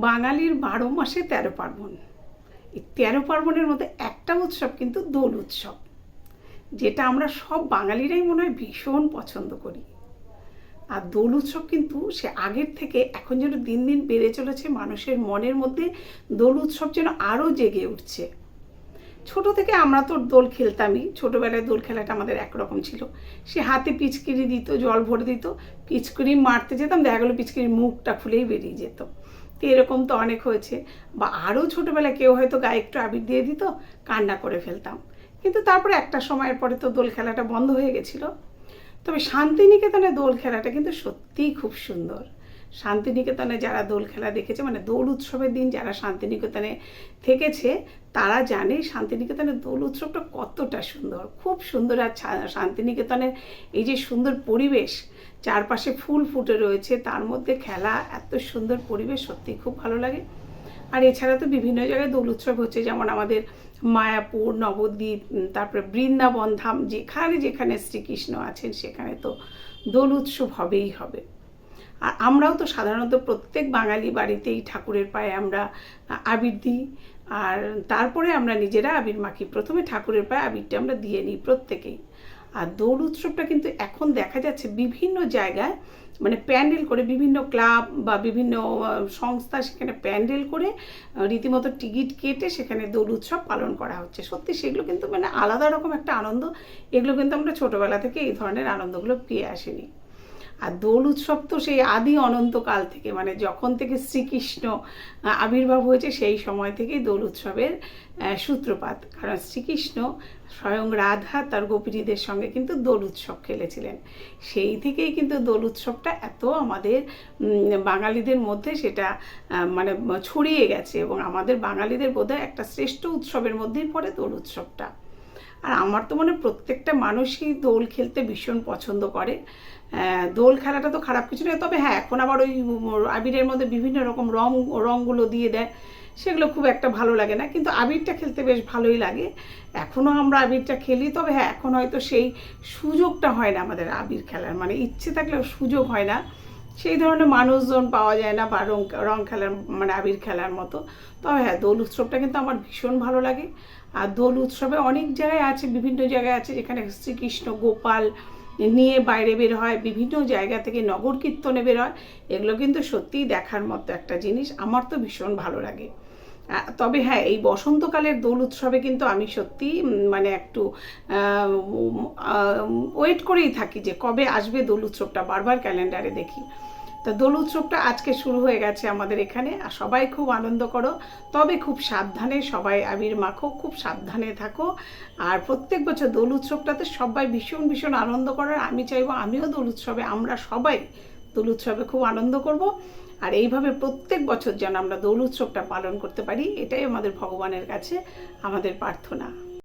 বাঙালির 12 মাসে 13 পার্বণ। এই 13 পার্বণের মধ্যে একটা উৎসব কিন্তু দোল উৎসব, যেটা আমরা সব বাঙালিরাই মনে হয় ভীষণ পছন্দ করি। আর দোল উৎসব কিন্তু সে আগের থেকে এখন যেন দিন দিন বেড়ে চলেছে, মানুষের মনের মধ্যে দোল উৎসব যেন আরও জেগে উঠছে। ছোট থেকে আমরা তো দোল খেলতামই, ছোটোবেলায় দোল খেলাটা আমাদের একরকম ছিল। সে হাতে পিচকিরি দিত, জল ভরে দিত, পিচকিরি মারতে যেতাম, দেখা গেলো পিচকিরির মুখটা খুলেই বেরিয়ে যেত। তো এরকম তো অনেক হয়েছে। বা আরও ছোটোবেলায় কেউ হয়তো গায়ে একটু আবির দিয়ে দিত, কান্না করে ফেলতাম। কিন্তু তারপরে একটা সময়ের পরে তো দোল খেলাটা বন্ধ হয়ে গেছিলো। তবে শান্তিনিকেতনে দোল খেলাটা কিন্তু সত্যিই খুব সুন্দর। শান্তিনিকেতনে যারা দোল খেলা দেখেছে, মানে দোল উৎসবের দিন যারা শান্তিনিকেতনে থেকেছে, তারা জানে শান্তিনিকেতনের দোল উৎসবটা কতটা সুন্দর, খুব সুন্দর। আর শান্তিনিকেতনের এই যে সুন্দর পরিবেশ, চারপাশে ফুল ফুটে রয়েছে, তার মধ্যে খেলা, এত সুন্দর পরিবেশ, সত্যিই খুব ভালো লাগে। আর এছাড়া তো বিভিন্ন জায়গায় দোল উৎসব হচ্ছে, যেমন আমাদের মায়াপুর, নবদ্বীপ, তারপরে বৃন্দাবন ধাম, যেখানে যেখানে শ্রীকৃষ্ণ আছেন সেখানে তো দোল উৎসব হবেই হবে। আর আমরাও তো সাধারণত প্রত্যেক বাঙালি বাড়িতেই ঠাকুরের পায়ে আমরা আবির দিই, আর তারপরে আমরা নিজেরা আবির মাখি। প্রথমে ঠাকুরের পায়ে আবিরটা আমরা দিয়ে নিই প্রত্যেকেই। আর দোল উৎসবটা কিন্তু এখন দেখা যাচ্ছে বিভিন্ন জায়গায়, মানে প্যান্ডেল করে, বিভিন্ন ক্লাব বা বিভিন্ন সংস্থা সেখানে প্যান্ডেল করে রীতিমতো টিকিট কেটে সেখানে দোল উৎসব পালন করা হচ্ছে। সত্যি সেগুলো কিন্তু মানে আলাদা রকম একটা আনন্দ। এগুলো কিন্তু আমরা ছোটোবেলা থেকে এই ধরনের আনন্দগুলো পেয়ে আসিনি। আর দোল উৎসব তো সেই আদি অনন্তকাল থেকে, মানে যখন থেকে শ্রীকৃষ্ণ আবির্ভাব হয়েছে সেই সময় থেকেই দোল উৎসবের সূত্রপাত। কারণ শ্রীকৃষ্ণ স্বয়ং রাধা তার গোপিনীদের সঙ্গে কিন্তু দোল উৎসব খেলেছিলেন। সেই থেকেই কিন্তু দোল উৎসবটা এত আমাদের বাঙালিদের মধ্যে সেটা মানে ছড়িয়ে গেছে, এবং আমাদের বাঙালিদের বোধহয় একটা শ্রেষ্ঠ উৎসবের মধ্যেই পড়ে দোল উৎসবটা। আর আমার তো মনে প্রত্যেকটা মানুষই দোল খেলতে ভীষণ পছন্দ করে। দোল খেলাটা তো খারাপ কিছু নয়, তবে হ্যাঁ, এখন আবার ওই আবিরের মধ্যে বিভিন্ন রকম রঙগুলো দিয়ে দেয়, সেগুলো খুব একটা ভালো লাগে না। কিন্তু আবিরটা খেলতে বেশ ভালোই লাগে। এখনও আমরা আবিরটা খেলি, তবে হ্যাঁ, এখন হয়তো সেই সুযোগটা হয় না আমাদের আবির খেলার, মানে ইচ্ছে থাকলেও সুযোগ হয় না, সেই ধরনের মানুষজন পাওয়া যায় না, বা রং খেলার মানে আবির খেলার মতো। তবে হ্যাঁ, দোল উৎসবটা কিন্তু আমার ভীষণ ভালো লাগে। আর দোল উৎসবে অনেক জায়গায় আছে, বিভিন্ন জায়গায় আছে যেখানে শ্রীকৃষ্ণ গোপাল নিয়ে বাইরে বের হয়, বিভিন্ন জায়গা থেকে নগর কীর্তনে বের হয়। এগুলো কিন্তু সত্যিই দেখার মতো একটা জিনিস, আমার তো ভীষণ ভালো লাগে। তবে হ্যাঁ, এই বসন্তকালের দোল উৎসবে কিন্তু আমি সত্যি মানে একটু ওয়েট করেই থাকি যে কবে আসবে দোল উৎসবটা, বারবার ক্যালেন্ডারে দেখি। তা দোল উৎসবটা আজকে শুরু হয়ে গেছে আমাদের এখানে। আর সবাই খুব আনন্দ করো, তবে খুব সাবধানে, সবাই আবির মাখো, খুব সাবধানে থাকো। আর প্রত্যেক বছর দোল উৎসবটাতে সবাই ভীষণ ভীষণ আনন্দ করার আমি চাইবো, আমিও দোল উৎসবে, আমরা সবাই দোল উৎসবে খুব আনন্দ করব। আর এইভাবে প্রত্যেক বছর যেন আমরা দোল উৎসবটা পালন করতে পারি, এটাই আমাদের ভগবানের কাছে আমাদের প্রার্থনা।